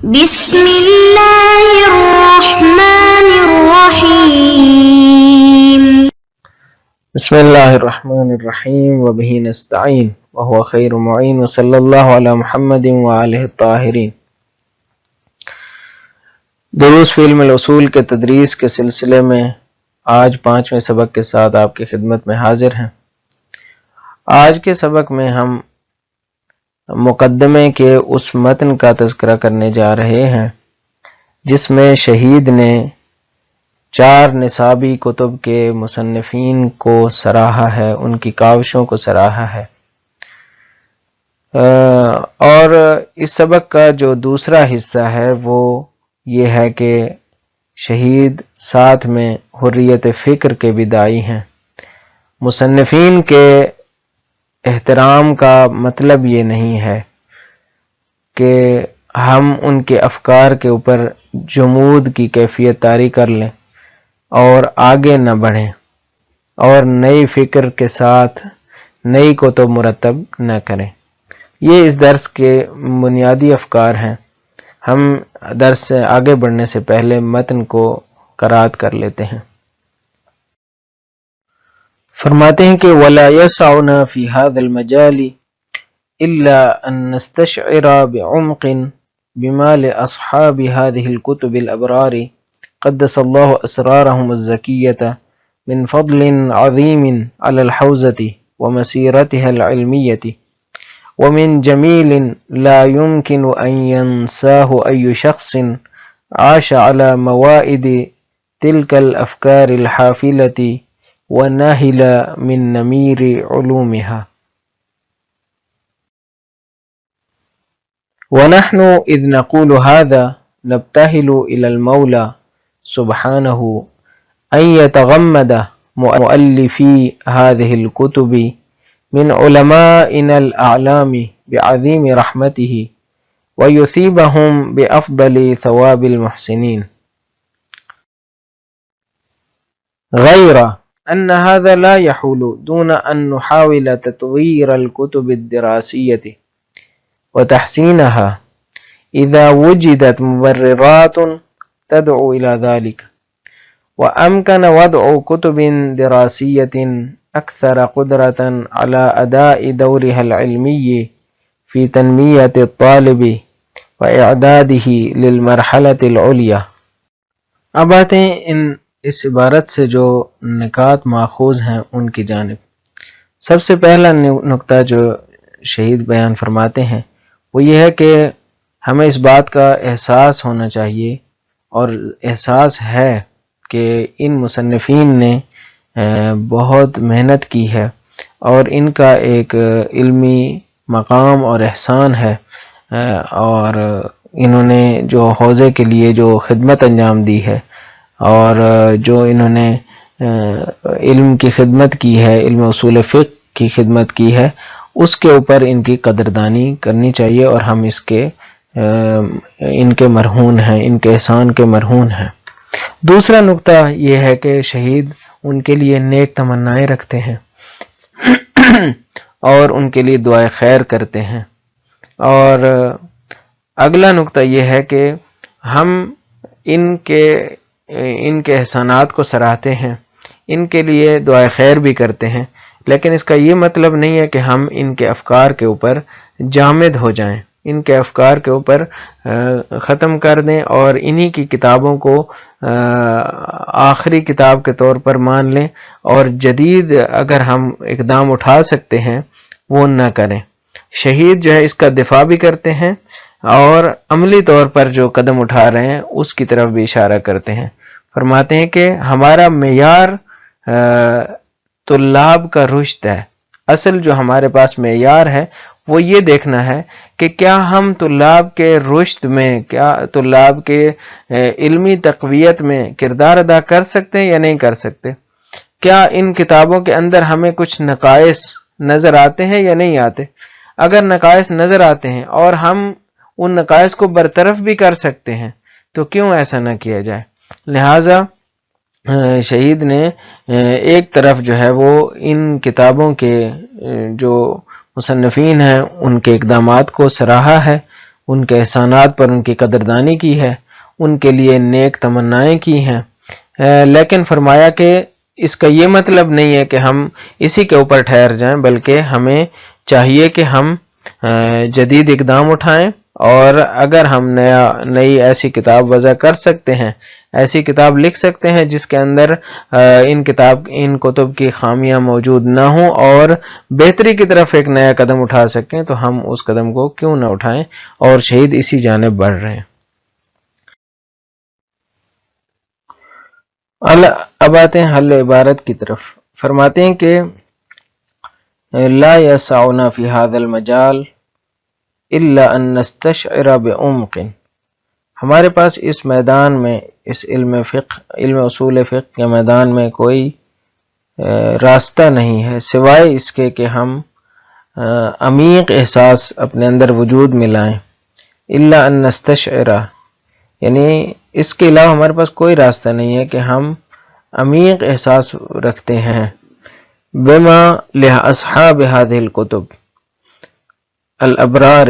بسم اللہ الرحمن الرحیم بسم اللہ الرحمن الرحیم وبہ نستعین وہو خیر معین وصلی اللہ علی محمد وآلہ الطاہرین۔ دروس فی علم الاصول کے تدریس کے سلسلے میں آج 5ویں سبق کے ساتھ آپ کی خدمت میں حاضر ہیں۔ آج کے سبق میں ہم مقدمے کے اس متن کا تذکرہ کرنے جا رہے ہیں جس میں شہید نے 4 نصابی کتب کے مصنفین کو سراہا ہے، ان کی کاوشوں کو سراہا ہے۔ اور اس سبق کا جو دوسرا حصہ ہے وہ یہ ہے کہ شہید ساتھ میں حریت فکر کے بھی داعی ہیں۔ مصنفین کے احترام کا مطلب یہ نہیں ہے کہ ہم ان کے افکار کے اوپر جمود کی کیفیت طاری کر لیں اور آگے نہ بڑھیں اور نئی فکر کے ساتھ نئی کتب مرتب نہ کریں۔ یہ اس درس کے بنیادی افکار ہیں۔ ہم درس سے آگے بڑھنے سے پہلے متن کو قرأت کر لیتے ہیں۔ فرماتے ہیں کہ وَلَا يَسْعُنَا فِي هَذَا الْمَجَالِ إِلَّا أَن نَسْتَشْعِرَ بِعُمْقٍ بِمَا لِأَصْحَابِ هَذِهِ الْكُتُبِ الْأَبْرَارِ قَدَّسَ اللَّهُ أَسْرَارَهُمُ الزَّكِيَّةَ مِنْ فَضْلٍ عَظِيمٍ عَلَى الْحَوْزَةِ وَمَسِيرَتِهَا الْعِلْمِيَّةِ وَمِنْ جَمِيلٍ لَا يُمْكِنُ أَنْ يَنْسَاهُ أَيُّ شَخْصٍ عَاشَ عَلَى مَوَائِدِ تِلْكَ الْأَفْكَارِ الْحَافِلَةِ وَنَهِلَ مِنْ نَمِيرِ عُلُومِهَا ونحن إذ نقول هذا نبتهل إلى المولى سبحانه أن يتغمد مؤلفي هذه الكتب من علمائنا الأعلام بعظيم رحمته ويثيبهم بأفضل ثواب المحسنين، غير أن هذا لا يحول دون أن نحاول تطوير الكتب الدراسية وتحسينها إذا وجدت مبررات تدعو إلى ذلك، وأمكن وضع كتب دراسية أكثر قدرة على أداء دورها العلمي في تنمية الطالب وإعداده للمرحلة العليا۔ اب آتے ہیں اس عبارت سے جو نکات ماخوذ ہیں ان کی جانب۔ سب سے پہلا نقطہ جو شہید بیان فرماتے ہیں وہ یہ ہے کہ ہمیں اس بات کا احساس ہونا چاہیے، اور احساس ہے کہ ان مصنفین نے بہت محنت کی ہے اور ان کا ایک علمی مقام اور احسان ہے، اور انہوں نے جو حوزے کے لیے جو خدمت انجام دی ہے اور جو انہوں نے علم کی خدمت کی ہے، علم اصول فقہ کی خدمت کی ہے، اس کے اوپر ان کی قدردانی کرنی چاہیے، اور ہم ان کے مرہون ہیں، ان کے احسان کے مرہون ہیں۔ دوسرا نقطہ یہ ہے کہ شہید ان کے لیے نیک تمنائیں رکھتے ہیں اور ان کے لیے دعائے خیر کرتے ہیں۔ اور اگلا نقطہ یہ ہے کہ ہم ان کے احسانات کو سراہتے ہیں، ان کے لیے دعائے خیر بھی کرتے ہیں، لیکن اس کا یہ مطلب نہیں ہے کہ ہم ان کے افکار کے اوپر جامد ہو جائیں، ان کے افکار کے اوپر ختم کر دیں اور انہی کی کتابوں کو آخری کتاب کے طور پر مان لیں، اور جدید اگر ہم اقدام اٹھا سکتے ہیں وہ نہ کریں۔ شہید جو ہے اس کا دفاع بھی کرتے ہیں اور عملی طور پر جو قدم اٹھا رہے ہیں اس کی طرف بھی اشارہ کرتے ہیں۔ فرماتے ہیں کہ ہمارا معیار طلاب کا رشد ہے۔ اصل جو ہمارے پاس معیار ہے وہ یہ دیکھنا ہے کہ کیا ہم طلاب کے رشد میں، کیا طلاب کے علمی تقویت میں کردار ادا کر سکتے ہیں یا نہیں کر سکتے، کیا ان کتابوں کے اندر ہمیں کچھ نقائص نظر آتے ہیں یا نہیں آتے۔ اگر نقائص نظر آتے ہیں اور ہم ان نقائص کو برطرف بھی کر سکتے ہیں تو کیوں ایسا نہ کیا جائے۔ لہٰذا شہید نے ایک طرف جو ہے وہ ان کتابوں کے جو مصنفین ہیں ان کے اقدامات کو سراہا ہے، ان کے احسانات پر ان کی قدردانی کی ہے، ان کے لیے نیک تمنائیں کی ہیں، لیکن فرمایا کہ اس کا یہ مطلب نہیں ہے کہ ہم اسی کے اوپر ٹھہر جائیں، بلکہ ہمیں چاہیے کہ ہم جدید اقدام اٹھائیں، اور اگر ہم نئی ایسی کتاب وضع کر سکتے ہیں، ایسی کتاب لکھ سکتے ہیں جس کے اندر ان کتب کی خامیاں موجود نہ ہوں اور بہتری کی طرف ایک نیا قدم اٹھا سکیں، تو ہم اس قدم کو کیوں نہ اٹھائیں، اور شہید اسی جانب بڑھ رہے ہیں۔ اب آتے ہیں حل عبارت کی طرف۔ فرماتے ہیں کہ لا يسعنا في هذا المجال الا ان نستشعر بعمق، ہمارے پاس اس میدان میں، اس علم اصول فقہ کے میدان میں کوئی راستہ نہیں ہے سوائے اس کے کہ ہم عمیق احساس اپنے اندر وجود میں لائیں۔ الا ان نستشعر، یعنی اس کے علاوہ ہمارے پاس کوئی راستہ نہیں ہے کہ ہم عمیق احساس رکھتے ہیں بما لاصحاب هذه الكتب الابرار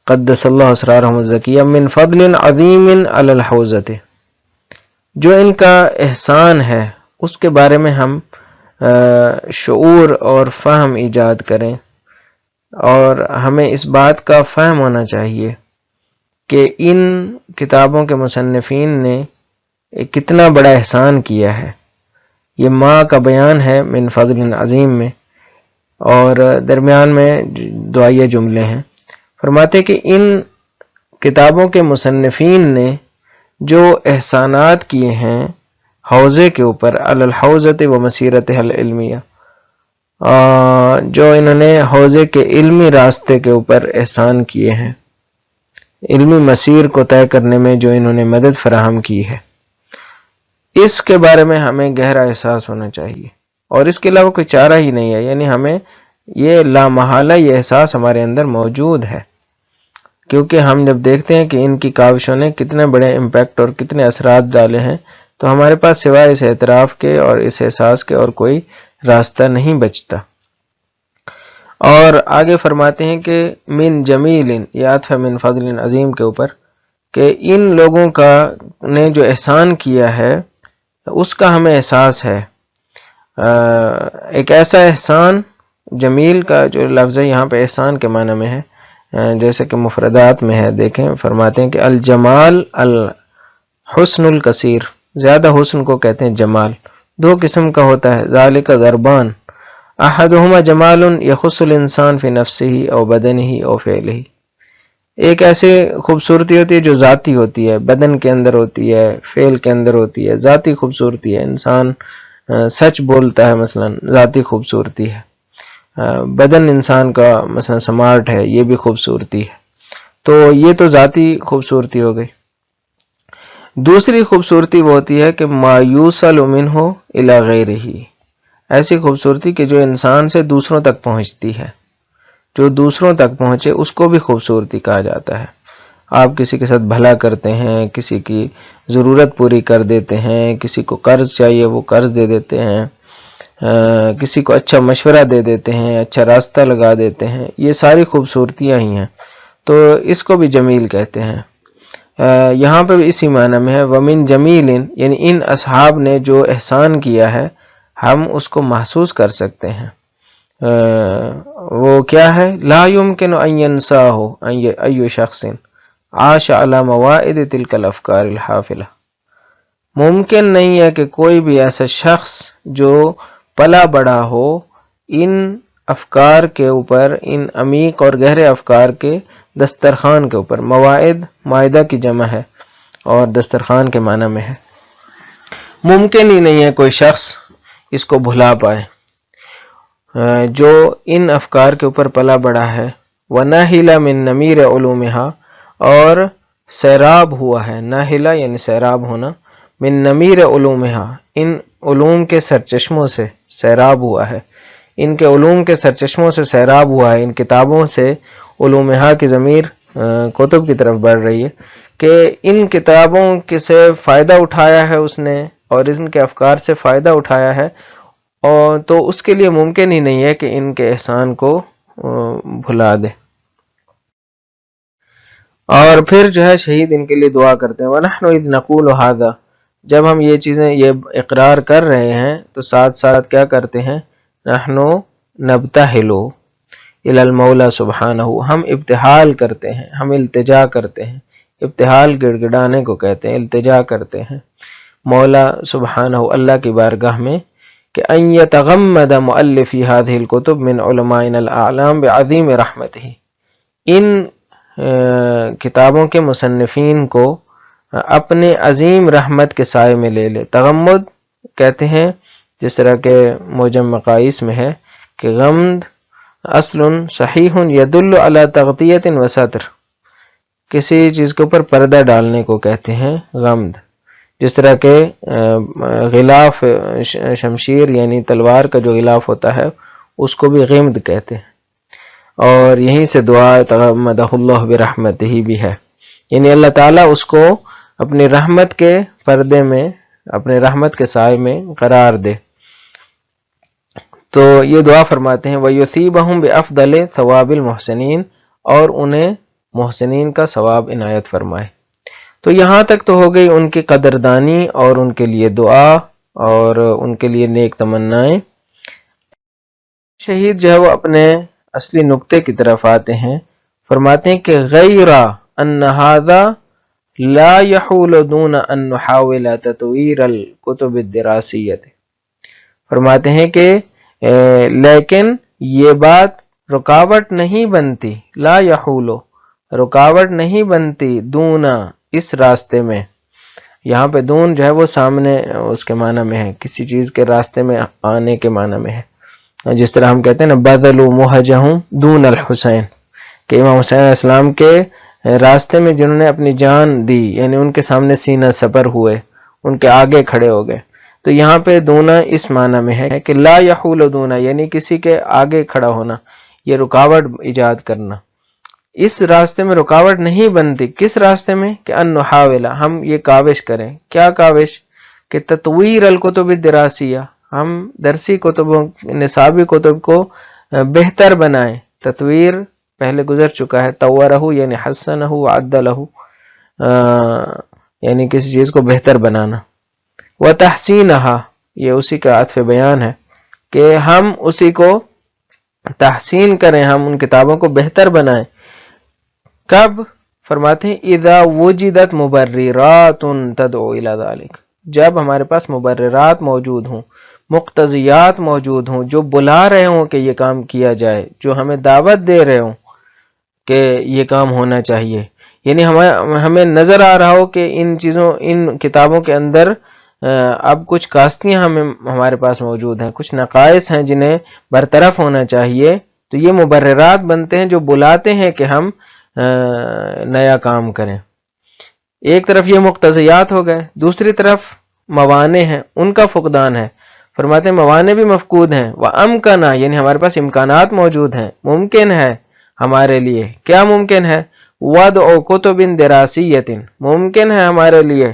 قدس اللہ اسرارهم الزکیہ من فضل عظیم علی الحوزۃ، جو ان کا احسان ہے اس کے بارے میں ہم شعور اور فہم ایجاد کریں، اور ہمیں اس بات کا فہم ہونا چاہیے کہ ان کتابوں کے مصنفین نے کتنا بڑا احسان کیا ہے۔ یہ ماں کا بیان ہے من فضل عظیم میں، اور درمیان میں دعائیہ جملے ہیں۔ فرماتے کہ ان کتابوں کے مصنفین نے جو احسانات کیے ہیں حوضے کے اوپر، علی الحوزۃ و مسیرتها العلمیہ، جو انہوں نے حوضے کے علمی راستے کے اوپر احسان کیے ہیں، علمی مسیر کو طے کرنے میں جو انہوں نے مدد فراہم کی ہے، اس کے بارے میں ہمیں گہرا احساس ہونا چاہیے، اور اس کے علاوہ کوئی چارہ ہی نہیں ہے، یعنی ہمیں یہ لامحالہ یہ احساس ہمارے اندر موجود ہے، کیونکہ ہم جب دیکھتے ہیں کہ ان کی کاوشوں نے کتنے بڑے امپیکٹ اور کتنے اثرات ڈالے ہیں، تو ہمارے پاس سوائے اس اعتراف کے اور اس احساس کے اور کوئی راستہ نہیں بچتا۔ اور آگے فرماتے ہیں کہ من جمیل، یہ عطف ہے من فضل عظیم کے اوپر، کہ ان لوگوں کا نے جو احسان کیا ہے اس کا ہمیں احساس ہے، ایک ایسا احسان، جمیل کا جو لفظ ہے یہاں پہ احسان کے معنی میں ہے، جیسے کہ مفردات میں ہے، دیکھیں فرماتے ہیں کہ الجمال الحسن الکثیر، زیادہ حسن کو کہتے ہیں جمال، دو قسم کا ہوتا ہے، ذالک ضربان، احدہما جمال یخص الانسان فی نفسہ او بدنہ او فعلہ، ایک ایسی خوبصورتی ہوتی ہے جو ذاتی ہوتی ہے، بدن کے اندر ہوتی ہے، فعل کے اندر ہوتی ہے، ذاتی خوبصورتی ہے، انسان سچ بولتا ہے مثلا، ذاتی خوبصورتی ہے، بدن انسان کا مثلا سمارٹ ہے، یہ بھی خوبصورتی ہے، تو یہ تو ذاتی خوبصورتی ہو گئی۔ دوسری خوبصورتی وہ ہوتی ہے کہ ما یوصل منہ الی غیرہ، ایسی خوبصورتی کہ جو انسان سے دوسروں تک پہنچتی ہے، جو دوسروں تک پہنچے اس کو بھی خوبصورتی کہا جاتا ہے۔ آپ کسی کے ساتھ بھلا کرتے ہیں، کسی کی ضرورت پوری کر دیتے ہیں، کسی کو قرض چاہیے وہ قرض دے دیتے ہیں، کسی کو اچھا مشورہ دے دیتے ہیں، اچھا راستہ لگا دیتے ہیں، یہ ساری خوبصورتیاں ہی ہیں، تو اس کو بھی جمیل کہتے ہیں۔ یہاں پہ بھی اسی معنی میں ہے ومن جمیل، یعنی ان اصحاب نے جو احسان کیا ہے ہم اس کو محسوس کر سکتے ہیں، وہ کیا ہے، لا يمكن ان ينساه اي شخص عاش على موائد تلك الافکار الحافلہ، ممکن نہیں ہے کہ کوئی بھی ایسا شخص جو پلا بڑا ہو ان افکار کے اوپر، ان عمیق اور گہرے افکار کے دسترخوان کے اوپر، موائد مائدہ کی جمع ہے اور دسترخوان کے معنی میں ہے، ممکن ہی نہیں ہے کوئی شخص اس کو بھلا پائے جو ان افکار کے اوپر پلا بڑا ہے، وَنَحِلَ مِن نَمِيرِ عُلُومِهَا، اور سیراب ہوا ہے، ناحلہ یعنی سیراب ہونا، من نمیر علومها، ان علوم کے سرچشموں سے سیراب ہوا ہے، ان کے علوم کے سرچشموں سے سیراب ہوا ہے، ان کتابوں سے، علومها کی ضمیر کتب کی طرف بڑھ رہی ہے، کہ ان کتابوں سے فائدہ اٹھایا ہے اس نے، اور ان کے افکار سے فائدہ اٹھایا ہے، اور تو اس کے لیے ممکن ہی نہیں ہے کہ ان کے احسان کو بھلا دے۔ اور پھر جو ہے شہید ان کے لیے دعا کرتے ہیں وَنَحْنُ إِذْ نَقُولُ هَذَا، جب ہم یہ چیزیں یہ اقرار کر رہے ہیں تو ساتھ ساتھ کیا کرتے ہیں، نحنو نبتہلو الی المولا سبحانہ، ہم ابتحال کرتے ہیں، ہم التجا کرتے ہیں، ابتحال گڑ گڑانے کو کہتے ہیں، التجا کرتے ہیں مولا سبحانہ اللہ کی بارگاہ میں کہ ان یتغمد مؤلفی هذه الكتب من علمائنا الاعلام بعظیم رحمتہ، ان کتابوں کے مصنفین کو اپنے عظیم رحمت کے سائے میں لے لے۔ تغمد کہتے ہیں جس طرح کہ موجم مقائس میں ہے کہ غمد اصل صحیح یدل علی تغطیۃ و ستر، کسی چیز کے اوپر پردہ ڈالنے کو کہتے ہیں غمد، جس طرح کہ غلاف شمشیر یعنی تلوار کا جو غلاف ہوتا ہے اس کو بھی غمد کہتے ہیں، اور یہیں سے دعا تغمدہ اللہ برحمتہ بھی ہے، یعنی اللہ تعالیٰ اس کو اپنی رحمت کے پردے میں، اپنے رحمت کے سائے میں قرار دے۔ تو یہ دعا فرماتے ہیں وَيُثِيبَهُمْ بِأَفْضَلِ ثواب المحسنین، اور انہیں محسنین کا ثواب عنایت فرمائے۔ تو یہاں تک تو ہو گئی ان کی قدردانی اور ان کے لیے دعا اور ان کے لیے نیک تمنائیں۔ شہید جو ہے وہ اپنے اصلی نقطے کی طرف آتے ہیں، فرماتے ہیں کہ غیر ان ھذا لا يحول دون ان نحاول تطویر الکتب الدراسیہ، فرماتے ہیں کہ لیکن یہ بات رکاوٹ نہیں بنتی، لا یحول رکاوٹ نہیں بنتی، دون اس راستے میں، یہاں پہ دون جو ہے وہ سامنے اس کے معنی میں ہے، کسی چیز کے راستے میں آنے کے معنی میں ہے، جس طرح ہم کہتے ہیں نا بذلوا مہجہم دون الحسین، کہ امام حسین علیہ السلام کے راستے میں جنہوں نے اپنی جان دی، یعنی ان کے سامنے سینہ سپر ہوئے، ان کے آگے کھڑے ہو گئے۔ تو یہاں پہ دونا اس معنی میں ہے کہ لا یحول دونا، یعنی کسی کے آگے کھڑا ہونا، یہ رکاوٹ ایجاد کرنا، اس راستے میں رکاوٹ نہیں بنتی۔ کس راستے میں؟ کہ ان نحاول، ہم یہ کاوش کریں۔ کیا کاوش؟ کہ تطویر الکتب الدراسیہ، ہم درسی کتبوں، نصابی کتب کو بہتر بنائیں۔ تطویر پہلے گزر چکا ہے، طورہ یعنی حسنہ وعدلہ، یعنی کسی چیز کو بہتر بنانا۔ وتحسینہا، یہ اسی کا عطف بیان ہے کہ ہم اسی کو تحسین کریں، ہم ان کتابوں کو بہتر بنائیں۔ کب؟ فرماتے ہیں اذا وجدت مبررات تدعو الی ذلک، جب ہمارے پاس مبررات موجود ہوں، مقتضیات موجود ہوں، جو بلا رہے ہوں کہ یہ کام کیا جائے، جو ہمیں دعوت دے رہے ہوں کہ یہ کام ہونا چاہیے، یعنی ہمیں نظر آ رہا ہو کہ ان چیزوں، ان کتابوں کے اندر اب کچھ کاستیاں ہمارے پاس موجود ہیں، کچھ نقائص ہیں جنہیں برطرف ہونا چاہیے، تو یہ مبررات بنتے ہیں جو بلاتے ہیں کہ ہم نیا کام کریں۔ ایک طرف یہ مقتضیات ہو گئے، دوسری طرف موانع ہیں، ان کا فقدان ہے۔ فرماتے ہیں موانع بھی مفقود ہیں، وَأَمْكَنَ، یعنی ہمارے پاس امکانات موجود ہیں، ممکن ہے ہمارے لیے۔ کیا ممکن ہے؟ وَضْعُ كُتُبٍ دِرَاسِيَّةٍ، ممکن ہے ہمارے لیے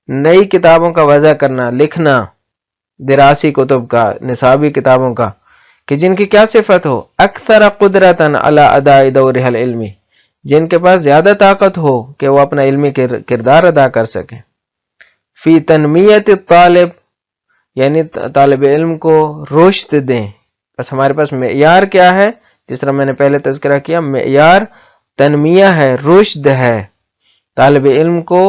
نئی کتابوں کا وضع کرنا، لکھنا، دراسی کتب کا، نصابی کتابوں کا، کہ جن کی کیا صفت ہو؟ اکثر قدرتاً علی اداء دورها العلمی، جن کے پاس زیادہ طاقت ہو کہ وہ اپنا علمی کردار ادا کر سکیں۔ فی تنمیت الطالب، یعنی طالب علم کو رشد دیں۔ بس ہمارے پاس معیار کیا ہے؟ جس طرح میں نے پہلے تذکرہ کیا، معیار تنمیہ ہے، رشد ہے، طالب علم کو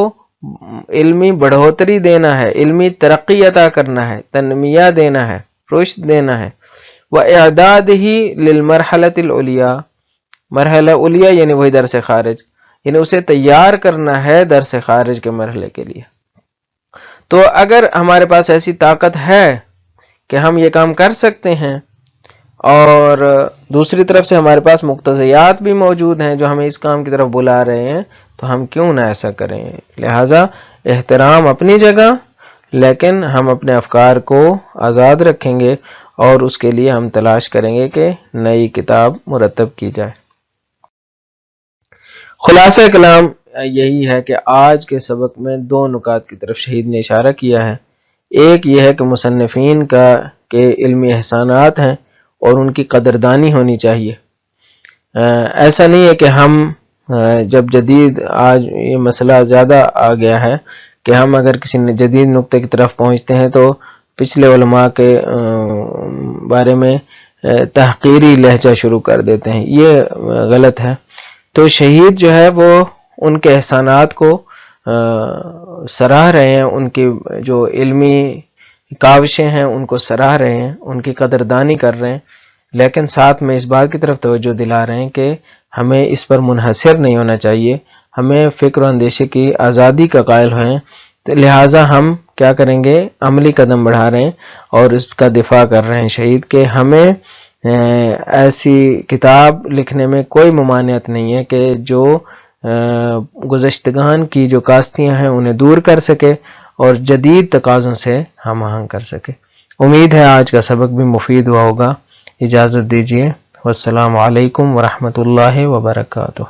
علمی بڑھوتری دینا ہے، علمی ترقی عطا کرنا ہے، تنمیہ دینا ہے، رشد دینا ہے۔ وَإِعْدَادِهِ لِلْمَرْحَلَةِ الْعُلْيَا، مرحلہ علیہ یعنی وہی درس خارج، یعنی اسے تیار کرنا ہے درس خارج کے مرحلے کے لیے۔ تو اگر ہمارے پاس ایسی طاقت ہے کہ ہم یہ کام کر سکتے ہیں، اور دوسری طرف سے ہمارے پاس مقتضیات بھی موجود ہیں جو ہمیں اس کام کی طرف بلا رہے ہیں، تو ہم کیوں نہ ایسا کریں؟ لہٰذا احترام اپنی جگہ، لیکن ہم اپنے افکار کو آزاد رکھیں گے اور اس کے لیے ہم تلاش کریں گے کہ نئی کتاب مرتب کی جائے۔ خلاصہ کلام یہی ہے کہ آج کے سبق میں دو نکات کی طرف شہید نے اشارہ کیا ہے۔ ایک یہ ہے کہ مصنفین کے علمی احسانات ہیں اور ان کی قدردانی ہونی چاہیے۔ ایسا نہیں ہے کہ ہم جب جدید آج یہ مسئلہ زیادہ آ گیا ہے کہ ہم اگر کسی جدید نقطے کی طرف پہنچتے ہیں تو پچھلے علماء کے بارے میں تحقیری لہجہ شروع کر دیتے ہیں، یہ غلط ہے۔ تو شہید جو ہے وہ ان کے احسانات کو سراہ رہے ہیں، ان کی جو علمی کاوشیں ہیں ان کو سراہ رہے ہیں، ان کی قدردانی کر رہے ہیں، لیکن ساتھ میں اس بات کی طرف توجہ دلا رہے ہیں کہ ہمیں اس پر منحصر نہیں ہونا چاہیے، ہمیں فکر و اندیشے کی آزادی کا قائل ہوئیں۔ تو لہٰذا ہم کیا کریں گے، عملی قدم بڑھا رہے ہیں اور اس کا دفاع کر رہے ہیں شہید کہ ہمیں ایسی کتاب لکھنے میں کوئی ممانعت نہیں ہے کہ جو گزشتگان کی جو کاستیاں ہیں انہیں دور کر سکے اور جدید تقاضوں سے ہم آہنگ کر سکے۔ امید ہے آج کا سبق بھی مفید ہوا ہوگا۔ اجازت دیجیے، والسلام علیکم ورحمۃ اللہ وبرکاتہ۔